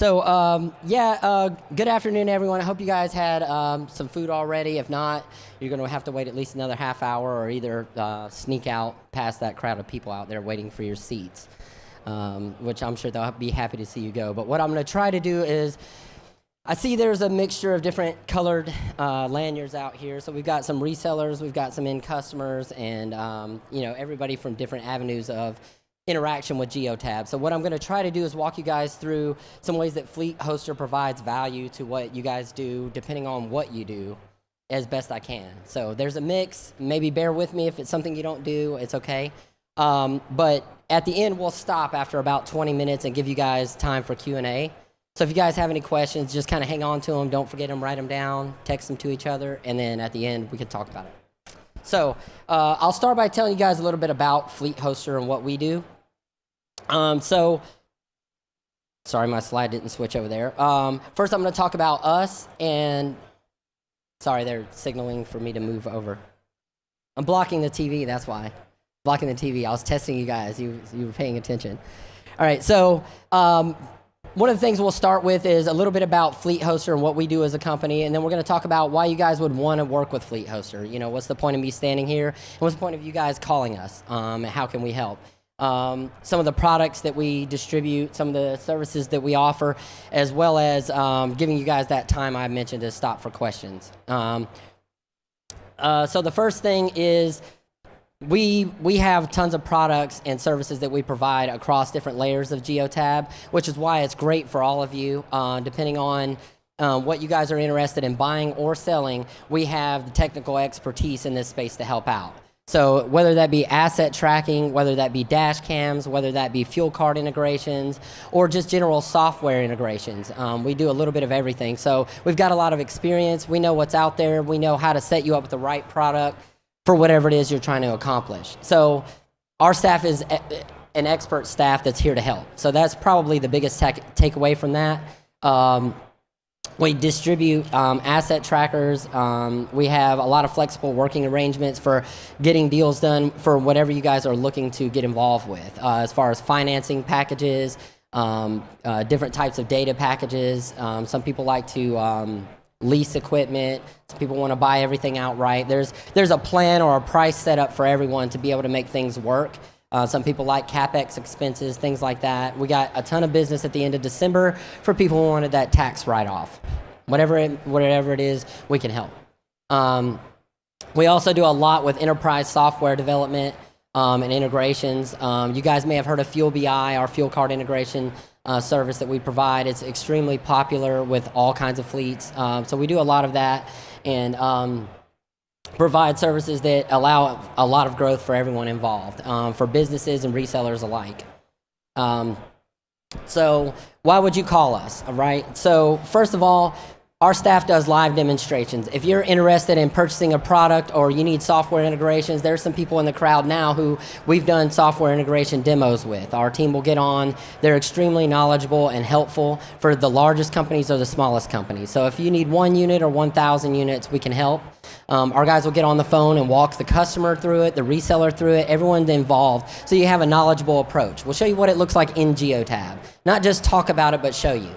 Good afternoon, everyone. I hope you guys had some food already. If not, you're going to have to wait at least another half hour or either sneak out past that crowd of people out there waiting for your seats, which I'm sure they'll be happy to see you go. But what I'm going to try to do is, I see there's a mixture of different colored lanyards out here. So we've got some resellers, we've got some end customers, and everybody from different avenues of interaction with Geotab. So what I'm going to try to do is walk you guys through some ways that Fleet Hoster provides value to what you guys do, depending on what you do, as best I can. So there's a mix. Maybe bear with me if it's something you don't do. It's okay. But at the end, we'll stop after about 20 minutes and give you guys time for Q&A. So if you guys have any questions, just kind of hang on to them. Don't forget them. Write them down. Text them to each other. And then at the end, we can talk about it. So I'll start by telling you guys a little bit about Fleet Hoster and what we do. Sorry, my slide didn't switch over there. First, I'm going to talk about us, and sorry, they're signaling for me to move over. I'm blocking the TV, that's why. Blocking the TV. I was testing you guys. You were paying attention. All right, so one of the things we'll start with is a little bit about Fleet Hoster and what we do as a company, and then we're going to talk about why you guys would want to work with Fleet Hoster. You know, what's the point of me standing here, and what's the point of you guys calling us, and how can we help? Some of the products that we distribute, some of the services that we offer, as well as giving you guys that time I mentioned to stop for questions. So the first thing is we have tons of products and services that we provide across different layers of Geotab, which is why it's great for all of you. Depending on what you guys are interested in buying or selling, we have the technical expertise in this space to help out. So whether that be asset tracking, whether that be dash cams, whether that be fuel card integrations, or just general software integrations, we do a little bit of everything. So we've got a lot of experience. We know what's out there. We know how to set you up with the right product for whatever it is you're trying to accomplish. So our staff is an expert staff that's here to help. So that's probably the biggest takeaway from that. We distribute asset trackers. We have a lot of flexible working arrangements for getting deals done for whatever you guys are looking to get involved with, as far as financing packages, different types of data packages. Some people like to lease equipment. Some people want to buy everything outright. There's a plan or a price set up for everyone to be able to make things work. Some people like CapEx expenses, things like that. We got a ton of business at the end of December for people who wanted that tax write-off. Whatever it is, we can help. We also do a lot with enterprise software development and integrations. You guys may have heard of Fuel BI, our fuel card integration service that we provide. It's extremely popular with all kinds of fleets. So we do a lot of that and provide services that allow a lot of growth for everyone involved, for businesses and resellers alike. So why would you call us, all right? So first of all, our staff does live demonstrations. If you're interested in purchasing a product or you need software integrations, there's some people in the crowd now who we've done software integration demos with. Our team will get on. They're extremely knowledgeable and helpful for the largest companies or the smallest companies. So if you need 1 unit or 1,000 units, we can help. Our guys will get on the phone and walk the customer through it, the reseller through it, everyone involved, so you have a knowledgeable approach. We'll show you what it looks like in Geotab. Not just talk about it, but show you.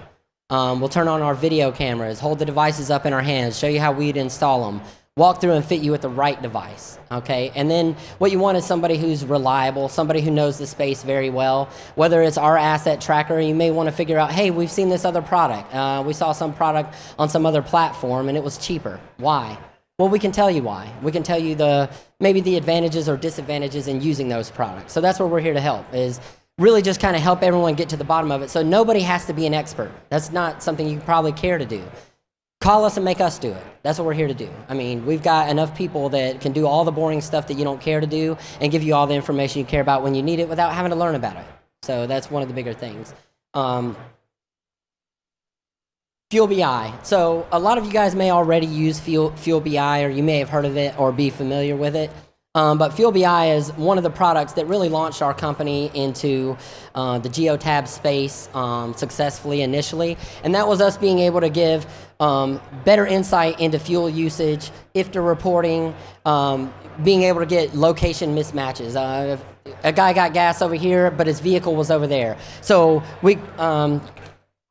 We'll turn on our video cameras, hold the devices up in our hands, show you how we'd install them, walk through and fit you with the right device, okay? And then what you want is somebody who's reliable, somebody who knows the space very well. Whether it's our asset tracker, you may want to figure out, hey, we've seen this other product. We saw some product on some other platform and it was cheaper. Why? Well, we can tell you why. We can tell you maybe the advantages or disadvantages in using those products. So that's what we're here to help, is really just kind of help everyone get to the bottom of it. So nobody has to be an expert. That's not something you probably care to do. Call us and make us do it. That's what we're here to do. I mean, we've got enough people that can do all the boring stuff that you don't care to do and give you all the information you care about when you need it without having to learn about it. So that's one of the bigger things. Fuel BI. So a lot of you guys may already use Fuel BI, or you may have heard of it or be familiar with it. But Fuel BI is one of the products that really launched our company into the Geotab space successfully initially. And that was us being able to give better insight into fuel usage, IFTA reporting, being able to get location mismatches. A guy got gas over here, but his vehicle was over there. So we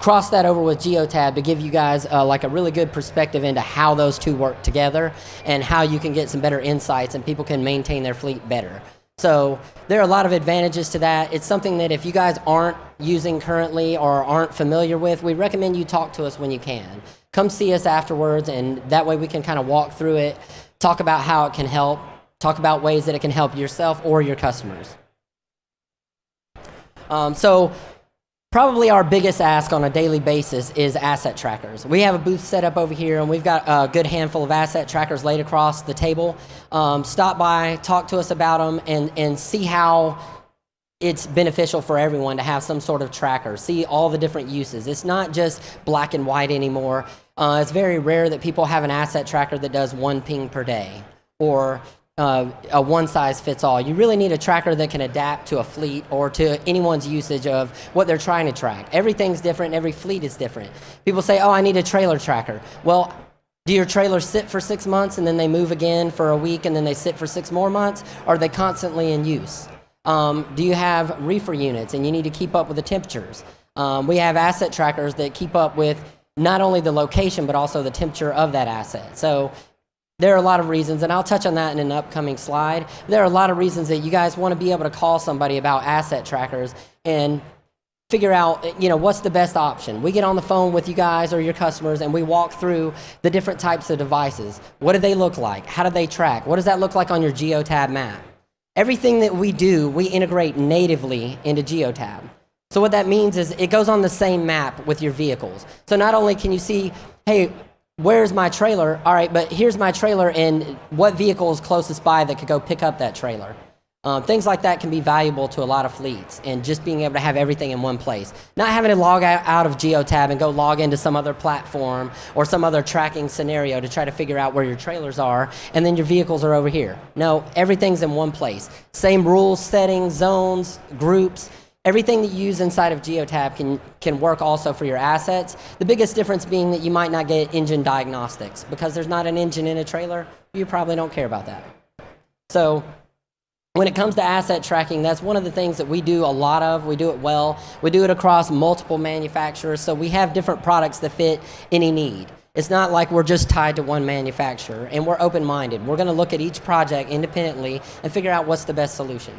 cross that over with Geotab to give you guys like a really good perspective into how those two work together and how you can get some better insights and people can maintain their fleet better. So there are a lot of advantages to that. It's something that if you guys aren't using currently or aren't familiar with, we recommend you talk to us when you can. Come see us afterwards, and that way we can kind of walk through it, talk about how it can help, talk about ways that it can help yourself or your customers. So probably our biggest ask on a daily basis is asset trackers. We have a booth set up over here, and we've got a good handful of asset trackers laid across the table. Stop by, talk to us about them, and see how it's beneficial for everyone to have some sort of tracker. See all the different uses. It's not just black and white anymore. It's very rare that people have an asset tracker that does 1 ping per day or a one-size-fits-all. You really need a tracker that can adapt to a fleet or to anyone's usage of what they're trying to track. Everything's different. Every fleet is different. People say, oh, I need a trailer tracker. Well, do your trailers sit for 6 months and then they move again for a week and then they sit for 6 more months? Or are they constantly in use? Do you have reefer units and you need to keep up with the temperatures? We have asset trackers that keep up with not only the location but also the temperature of that asset. So there are a lot of reasons, and I'll touch on that in an upcoming slide. There are a lot of reasons that you guys want to be able to call somebody about asset trackers and figure out, what's the best option. We get on the phone with you guys or your customers and we walk through the different types of devices. What do they look like? How do they track? What does that look like on your Geotab map? Everything that we do, we integrate natively into Geotab. So what that means is it goes on the same map with your vehicles. So not only can you see, hey, where's my trailer? All right, but here's my trailer and what vehicle is closest by that could go pick up that trailer. Things like that can be valuable to a lot of fleets, and just being able to have everything in one place. Not having to log out of Geotab and go log into some other platform or some other tracking scenario to try to figure out where your trailers are, and then your vehicles are over here. No, everything's in one place. Same rules, settings, zones, groups. Everything that you use inside of Geotab can work also for your assets. The biggest difference being that you might not get engine diagnostics. Because there's not an engine in a trailer, you probably don't care about that. So when it comes to asset tracking, that's one of the things that we do a lot of. We do it well. We do it across multiple manufacturers, so we have different products that fit any need. It's not like we're just tied to one manufacturer, and we're open-minded. We're going to look at each project independently and figure out what's the best solution.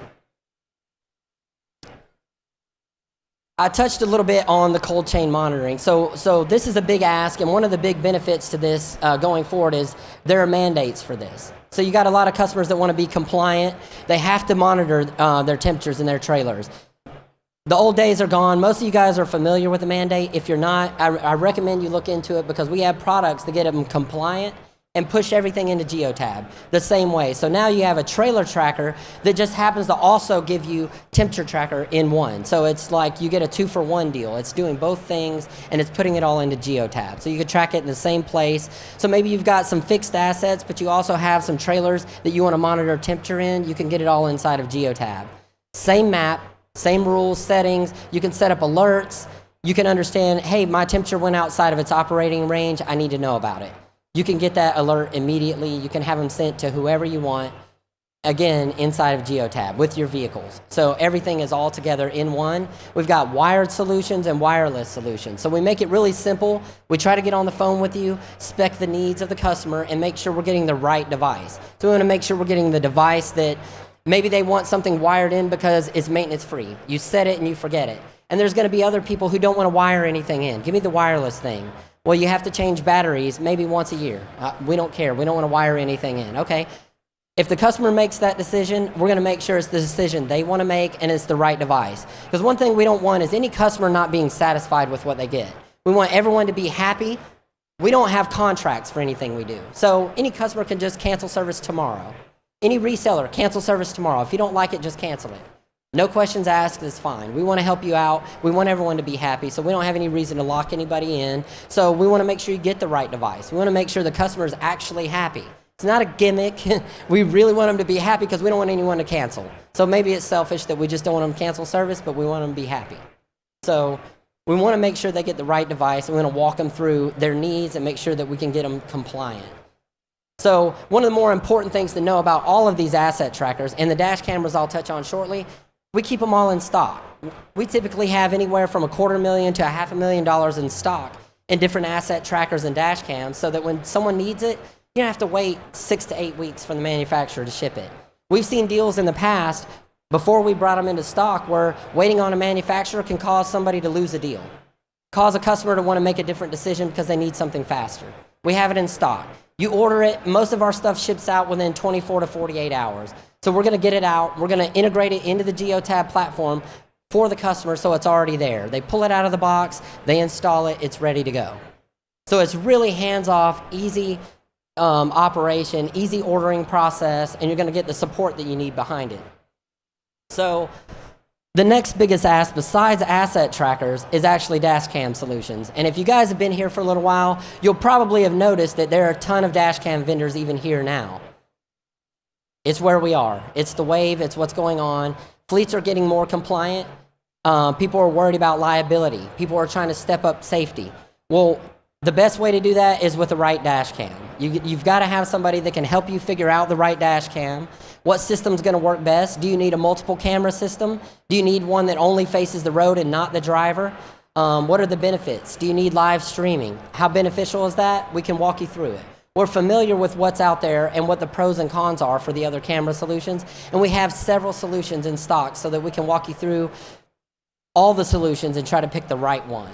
I touched a little bit on the cold chain monitoring. So this is a big ask, and one of the big benefits to this going forward is there are mandates for this. So you got a lot of customers that want to be compliant. They have to monitor their temperatures in their trailers. The old days are gone. Most of you guys are familiar with the mandate. If you're not, I recommend you look into it because we have products that get them compliant and push everything into Geotab the same way. So now you have a trailer tracker that just happens to also give you temperature tracker in one. So it's like you get a 2-for-1 deal. It's doing both things and it's putting it all into Geotab. So you can track it in the same place. So maybe you've got some fixed assets, but you also have some trailers that you want to monitor temperature in. You can get it all inside of Geotab. Same map, same rules, settings. You can set up alerts. You can understand, hey, my temperature went outside of its operating range. I need to know about it. You can get that alert immediately. You can have them sent to whoever you want, again, inside of Geotab with your vehicles. So everything is all together in one. We've got wired solutions and wireless solutions. So we make it really simple. We try to get on the phone with you, spec the needs of the customer, and make sure we're getting the right device. So we want to make sure we're getting the device that maybe they want something wired in because it's maintenance free. You set it and you forget it. And there's going to be other people who don't want to wire anything in. Give me the wireless thing. Well, you have to change batteries maybe once a year. We don't care. We don't want to wire anything in. Okay. If the customer makes that decision, we're going to make sure it's the decision they want to make and it's the right device. Because one thing we don't want is any customer not being satisfied with what they get. We want everyone to be happy. We don't have contracts for anything we do. So any customer can just cancel service tomorrow. Any reseller, cancel service tomorrow. If you don't like it, just cancel it. No questions asked is fine. We want to help you out. We want everyone to be happy, so we don't have any reason to lock anybody in. So we want to make sure you get the right device. We want to make sure the customer is actually happy. It's not a gimmick. We really want them to be happy because we don't want anyone to cancel. So maybe it's selfish that we just don't want them to cancel service, but we want them to be happy. So we want to make sure they get the right device, and we want to walk them through their needs and make sure that we can get them compliant. So one of the more important things to know about all of these asset trackers, and the dash cameras I'll touch on shortly, we keep them all in stock. We typically have anywhere from $250,000 to $500,000 in stock in different asset trackers and dash cams, so that when someone needs it, you don't have to wait 6 to 8 weeks for the manufacturer to ship it. We've seen deals in the past, before we brought them into stock, where waiting on a manufacturer can cause somebody to lose a deal, cause a customer to want to make a different decision because they need something faster. We have it in stock. You order it, most of our stuff ships out within 24 to 48 hours. So we're going to get it out, we're going to integrate it into the Geotab platform for the customer, so it's already there. They pull it out of the box, they install it, it's ready to go. So it's really hands-off, easy operation, easy ordering process, and you're going to get the support that you need behind it. So the next biggest ask besides asset trackers is actually dash cam solutions. And if you guys have been here for a little while, you'll probably have noticed that there are a ton of dash cam vendors even here now. It's where we are. It's the wave, it's what's going on. Fleets are getting more compliant. People are worried about liability. People are trying to step up safety. Well, the best way to do that is with the right dash cam. You've got to have somebody that can help you figure out the right dash cam. What system's going to work best? Do you need a multiple camera system? Do you need one that only faces the road and not the driver? What are the benefits? Do you need live streaming? How beneficial is that? We can walk you through it. We're familiar with what's out there and what the pros and cons are for the other camera solutions, and we have several solutions in stock so that we can walk you through all the solutions and try to pick the right one.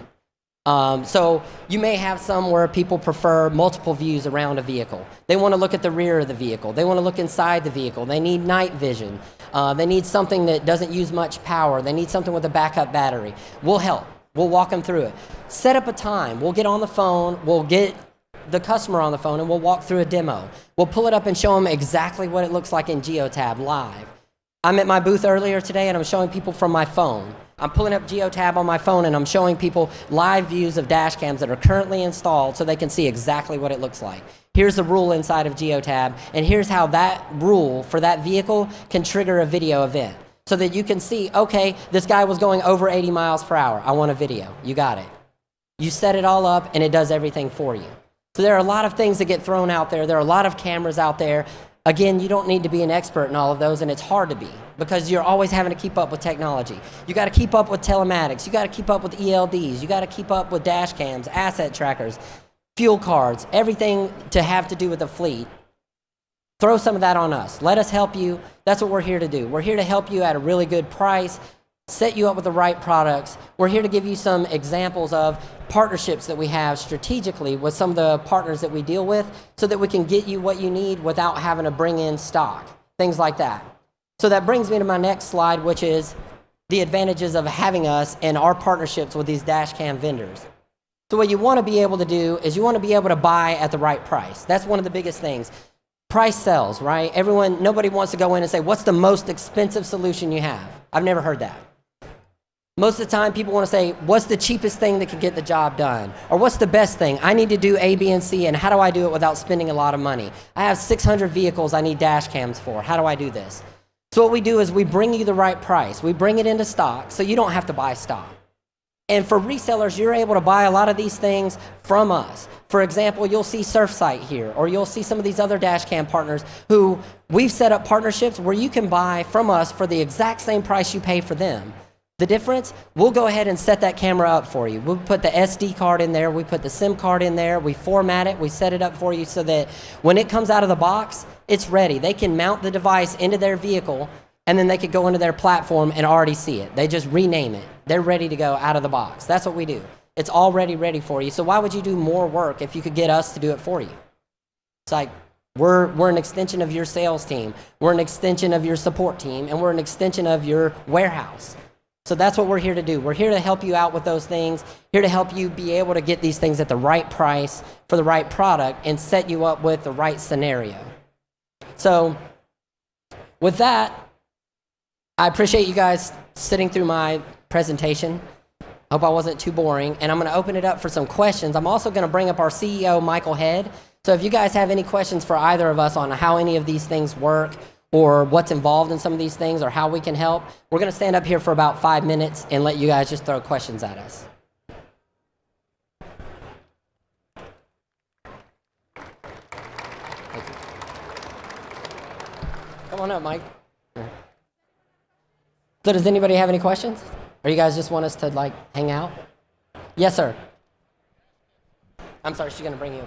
So you may have some where people prefer multiple views around a vehicle. They want to look at the rear of the vehicle. They want to look inside the vehicle. They need night vision. They need something that doesn't use much power. They need something with a backup battery. We'll help. We'll walk them through it. Set up a time. We'll get on the phone. We'll get the customer on the phone and we'll walk through a demo. We'll pull it up and show them exactly what it looks like in Geotab live. I'm at my booth earlier today and I'm showing people from my phone. I'm pulling up Geotab on my phone and I'm showing people live views of dash cams that are currently installed so they can see exactly what it looks like. Here's the rule inside of Geotab, and here's how that rule for that vehicle can trigger a video event so that you can see, okay, this guy was going over 80 miles per hour. I want a video. You got it. You set it all up and it does everything for you. So there are a lot of things that get thrown out there. There are a lot of cameras out there. Again, you don't need to be an expert in all of those, and it's hard to be because you're always having to keep up with technology. You got to keep up with telematics. You got to keep up with ELDs. You got to keep up with dash cams, asset trackers, fuel cards, everything to have to do with the fleet. Throw some of that on us. Let us help you. That's what we're here to do. We're here to help you at a really good price, set you up with the right products. We're here to give you some examples of partnerships that we have strategically with some of the partners that we deal with so that we can get you what you need without having to bring in stock, things like that. So that brings me to my next slide, which is the advantages of having us and our partnerships with these dash cam vendors. So what you want to be able to do is you want to be able to buy at the right price. That's one of the biggest things. Price sells, right? Nobody wants to go in and say, what's the most expensive solution you have? I've never heard that. Most of the time, people want to say, what's the cheapest thing that can get the job done? Or what's the best thing? I need to do A, B, and C, and how do I do it without spending a lot of money? I have 600 vehicles I need dash cams for. How do I do this? So what we do is we bring you the right price. We bring it into stock so you don't have to buy stock. And for resellers, you're able to buy a lot of these things from us. For example, you'll see Surfsight here, or you'll see some of these other dash cam partners who we've set up partnerships where you can buy from us for the exact same price you pay for them. The difference, we'll go ahead and set that camera up for you. We'll put the SD card in there, we put the SIM card in there, we format it, we set it up for you so that when it comes out of the box, it's ready. They can mount the device into their vehicle and then they could go into their platform and already see it. They just rename it. They're ready to go out of the box. That's what we do. It's already ready for you. So why would you do more work if you could get us to do it for you? It's like, we're an extension of your sales team. We're an extension of your support team, and we're an extension of your warehouse. So that's what we're here to do. We're here to help you out with those things, here to help you be able to get these things at the right price for the right product and set you up with the right scenario. So with that, I appreciate you guys sitting through my presentation. Hope I wasn't too boring, and I'm going to open it up for some questions. I'm also going to bring up our CEO, Michael Head. So if you guys have any questions for either of us on how any of these things work, or what's involved in some of these things, or how we can help, we're going to stand up here for about 5 minutes and let you guys just throw questions at us. Thank you. Come on up, Mike. So does anybody have any questions? Or you guys just want us to like hang out? Yes, sir. I'm sorry, she's gonna bring you.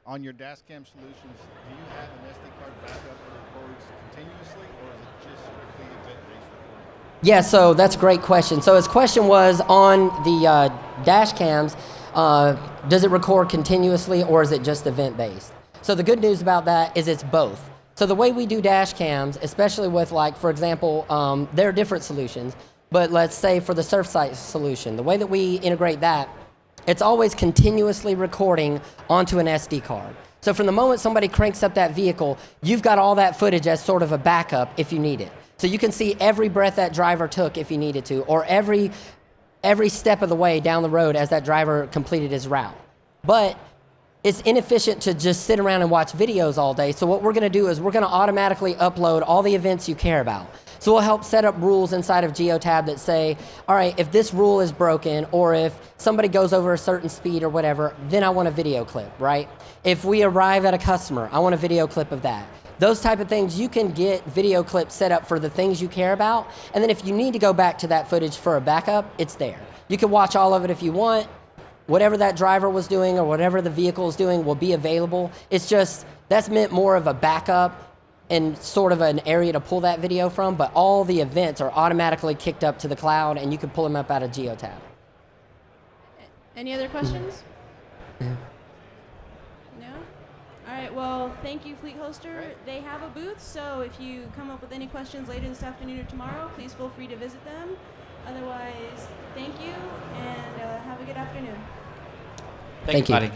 On your dashcam solutions, do you have an SD card backup that records continuously, or is it just strictly event-based recording? Yeah, so that's a great question. So his question was on the dash cams, does it record continuously or is it just event-based? So the good news about that is it's both. So the way we do dash cams, especially with like, for example, there are different solutions, but let's say for the Surfsight solution, the way that we integrate that, it's always continuously recording onto an SD card. So from the moment somebody cranks up that vehicle, you've got all that footage as sort of a backup if you need it. So you can see every breath that driver took if you needed to, or every step of the way down the road as that driver completed his route. But it's inefficient to just sit around and watch videos all day. So what we're gonna do is we're gonna automatically upload all the events you care about. So we'll help set up rules inside of Geotab that say, all right, if this rule is broken, or if somebody goes over a certain speed or whatever, then I want a video clip, right? If we arrive at a customer, I want a video clip of that. Those type of things, you can get video clips set up for the things you care about. And then if you need to go back to that footage for a backup, it's there. You can watch all of it if you want. Whatever that driver was doing or whatever the vehicle is doing will be available. It's just, that's meant more of a backup and sort of an area to pull that video from, but all the events are automatically kicked up to the cloud and you can pull them up out of Geotab. Any other questions? No? All right, well, thank you, Fleet Hoster. They have a booth, so if you come up with any questions later this afternoon or tomorrow, please feel free to visit them. Otherwise, thank you, and have a good afternoon. Thank you. Buddy.